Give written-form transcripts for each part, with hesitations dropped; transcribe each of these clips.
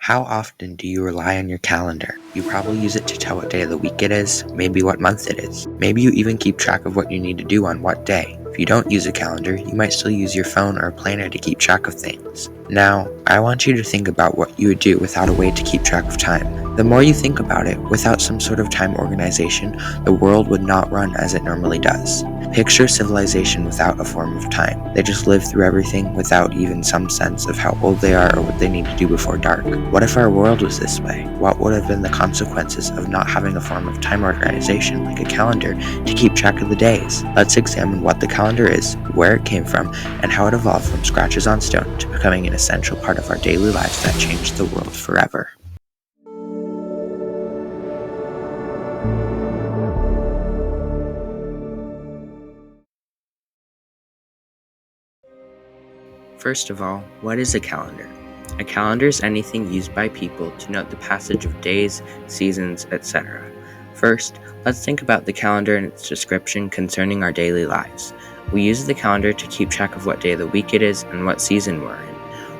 How often do you rely on your calendar? You probably use it to tell what day of the week it is, maybe what month it is. Maybe you even keep track of what you need to do on what day. If you don't use a calendar, you might still use your phone or a planner to keep track of things. Now, I want you to think about what you would do without a way to keep track of time. The more you think about it, without some sort of time organization, the world would not run as it normally does. Picture civilization without a form of time. They just live through everything without even some sense of how old they are or what they need to do before dark. What if our world was this way? What would have been the consequences of not having a form of time organization like a calendar to keep track of the days? Let's examine what the calendar is, where it came from, and how it evolved from scratches on stone to becoming an essential part of our daily lives that changed the world forever. First of all, what is a calendar? A calendar is anything used by people to note the passage of days, seasons, etc. First, let's think about the calendar and its description concerning our daily lives. We use the calendar to keep track of what day of the week it is and what season we're in.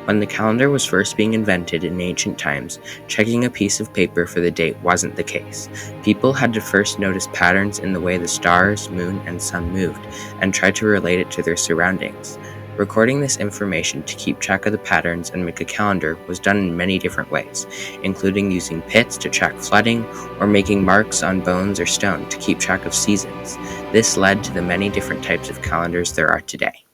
When the calendar was first being invented in ancient times, checking a piece of paper for the date wasn't the case. People had to first notice patterns in the way the stars, moon, and sun moved, and try to relate it to their surroundings. Recording this information to keep track of the patterns and make a calendar was done in many different ways, including using pits to track flooding or making marks on bones or stone to keep track of seasons. This led to the many different types of calendars there are today.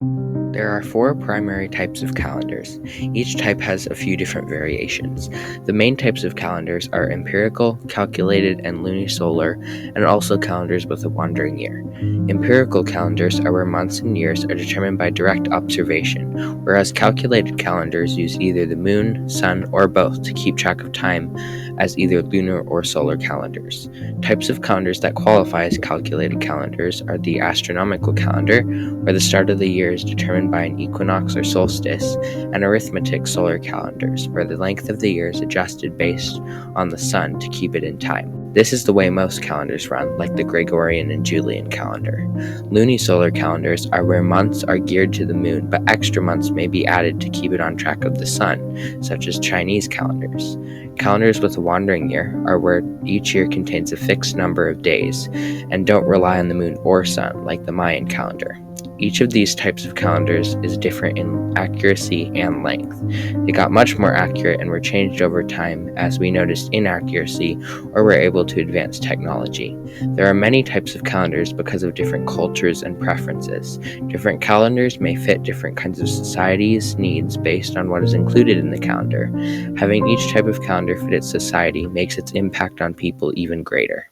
There are 4 primary types of calendars. Each type has a few different variations. The main types of calendars are empirical, calculated, and lunisolar, and also calendars with a wandering year. Empirical calendars are where months and years are determined by direct observation, whereas calculated calendars use either the moon, sun, or both to keep track of time as either lunar or solar calendars. Types of calendars that qualify as calculated calendars are the astronomical calendar, where the start of the year is determined by an equinox or solstice, and arithmetic solar calendars, where the length of the year is adjusted based on the sun to keep it in time. This is the way most calendars run, like the Gregorian and Julian calendar. Lunisolar calendars are where months are geared to the moon, but extra months may be added to keep it on track of the sun, such as Chinese calendars. Calendars with a wandering year are where each year contains a fixed number of days and don't rely on the moon or sun, like the Mayan calendar. Each of these types of calendars is different in accuracy and length. They got much more accurate and were changed over time as we noticed inaccuracy or were able to advance technology. There are many types of calendars because of different cultures and preferences. Different calendars may fit different kinds of societies' needs based on what is included in the calendar. Having each type of calendar fit its society makes its impact on people even greater.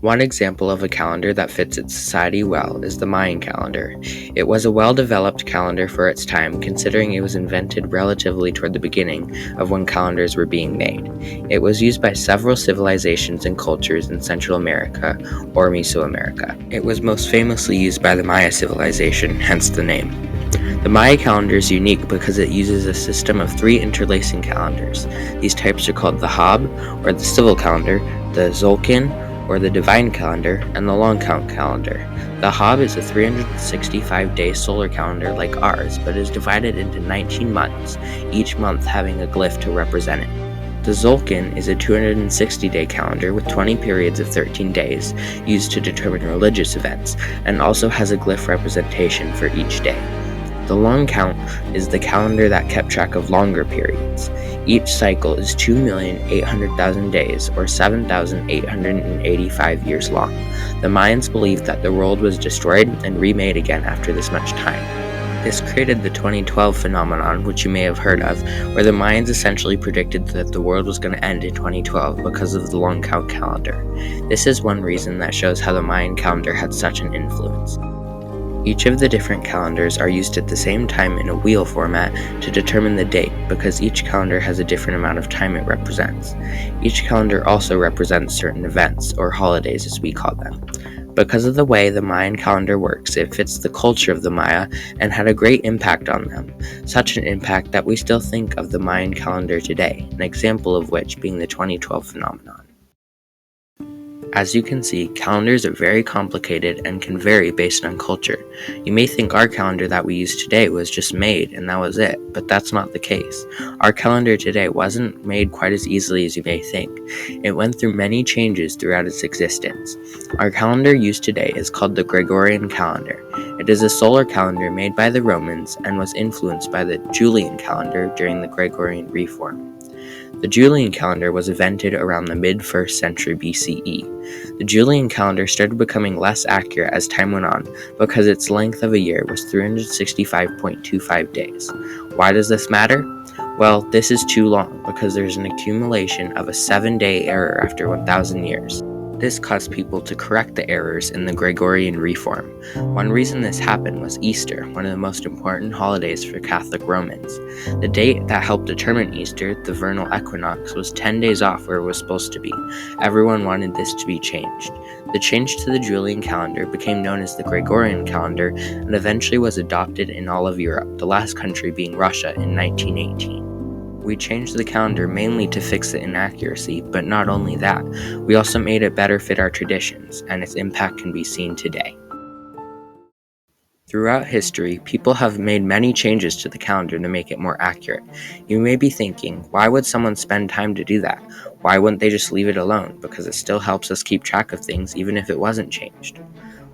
One example of a calendar that fits its society well is the Mayan calendar. It was a well-developed calendar for its time, considering it was invented relatively toward the beginning of when calendars were being made. It was used by several civilizations and cultures in Central America or Mesoamerica. It was most famously used by the Maya civilization, hence the name. The Maya calendar is unique because it uses a system of 3 interlacing calendars. These types are called the Hab, or the civil calendar, the Tzolk'in, or the divine calendar, and the long count calendar. The Hab is a 365-day solar calendar like ours, but is divided into 19 months, each month having a glyph to represent it. The Tzolk'in is a 260-day calendar with 20 periods of 13 days, used to determine religious events, and also has a glyph representation for each day. The long count is the calendar that kept track of longer periods. Each cycle is 2,800,000 days, or 7,885 years long. The Mayans believed that the world was destroyed and remade again after this much time. This created the 2012 phenomenon, which you may have heard of, where the Mayans essentially predicted that the world was going to end in 2012 because of the long count calendar. This is one reason that shows how the Mayan calendar had such an influence. Each of the different calendars are used at the same time in a wheel format to determine the date because each calendar has a different amount of time it represents. Each calendar also represents certain events, or holidays as we call them. Because of the way the Mayan calendar works, it fits the culture of the Maya and had a great impact on them, such an impact that we still think of the Mayan calendar today, an example of which being the 2012 phenomenon. As you can see, calendars are very complicated and can vary based on culture. You may think our calendar that we use today was just made and that was it, but that's not the case. Our calendar today wasn't made quite as easily as you may think. It went through many changes throughout its existence. Our calendar used today is called the Gregorian calendar. It is a solar calendar made by the Romans and was influenced by the Julian calendar during the Gregorian reform. The Julian calendar was invented around the mid-1st century BCE. The Julian calendar started becoming less accurate as time went on because its length of a year was 365.25 days. Why does this matter? Well, this is too long because there's an accumulation of a 7-day error after 1,000 years. This caused people to correct the errors in the Gregorian reform. One reason this happened was Easter, one of the most important holidays for Catholic Romans. The date that helped determine Easter, the vernal equinox, was 10 days off where it was supposed to be. Everyone wanted this to be changed. The change to the Julian calendar became known as the Gregorian calendar and eventually was adopted in all of Europe, the last country being Russia in 1918. We changed the calendar mainly to fix the inaccuracy, but not only that, we also made it better fit our traditions, and its impact can be seen today. Throughout history, people have made many changes to the calendar to make it more accurate. You may be thinking, why would someone spend time to do that? Why wouldn't they just leave it alone? Because it still helps us keep track of things even if it wasn't changed.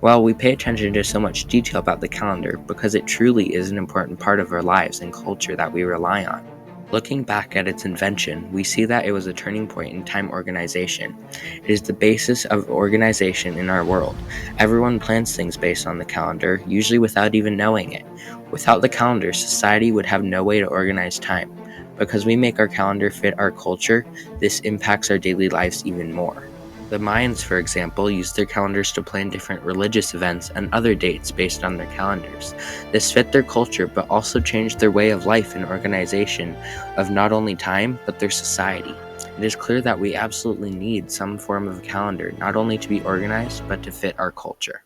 Well, we pay attention to so much detail about the calendar because it truly is an important part of our lives and culture that we rely on. Looking back at its invention, we see that it was a turning point in time organization. It is the basis of organization in our world. Everyone plans things based on the calendar, usually without even knowing it. Without the calendar, society would have no way to organize time. Because we make our calendar fit our culture, this impacts our daily lives even more. The Mayans, for example, used their calendars to plan different religious events and other dates based on their calendars. This fit their culture, but also changed their way of life and organization of not only time, but their society. It is clear that we absolutely need some form of calendar, not only to be organized, but to fit our culture.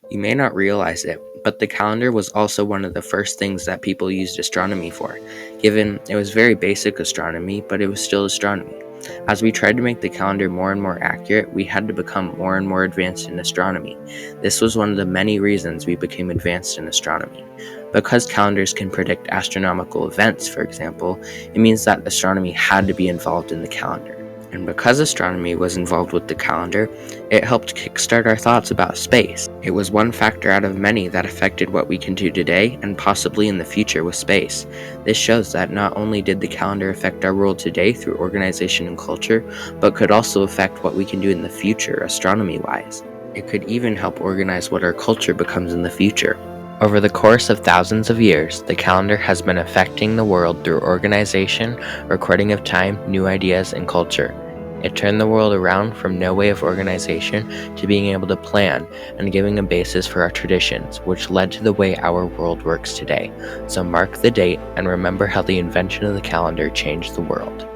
You may not realize it, but the calendar was also one of the first things that people used astronomy for, given it was very basic astronomy, but it was still astronomy. As we tried to make the calendar more and more accurate, we had to become more and more advanced in astronomy. This was one of the many reasons we became advanced in astronomy. Because calendars can predict astronomical events, for example, it means that astronomy had to be involved in the calendar. And because astronomy was involved with the calendar, it helped kickstart our thoughts about space. It was one factor out of many that affected what we can do today and possibly in the future with space. This shows that not only did the calendar affect our world today through organization and culture, but could also affect what we can do in the future astronomy-wise. It could even help organize what our culture becomes in the future. Over the course of thousands of years, the calendar has been affecting the world through organization, recording of time, new ideas, and culture. It turned the world around from no way of organization to being able to plan and giving a basis for our traditions, which led to the way our world works today. So mark the date and remember how the invention of the calendar changed the world.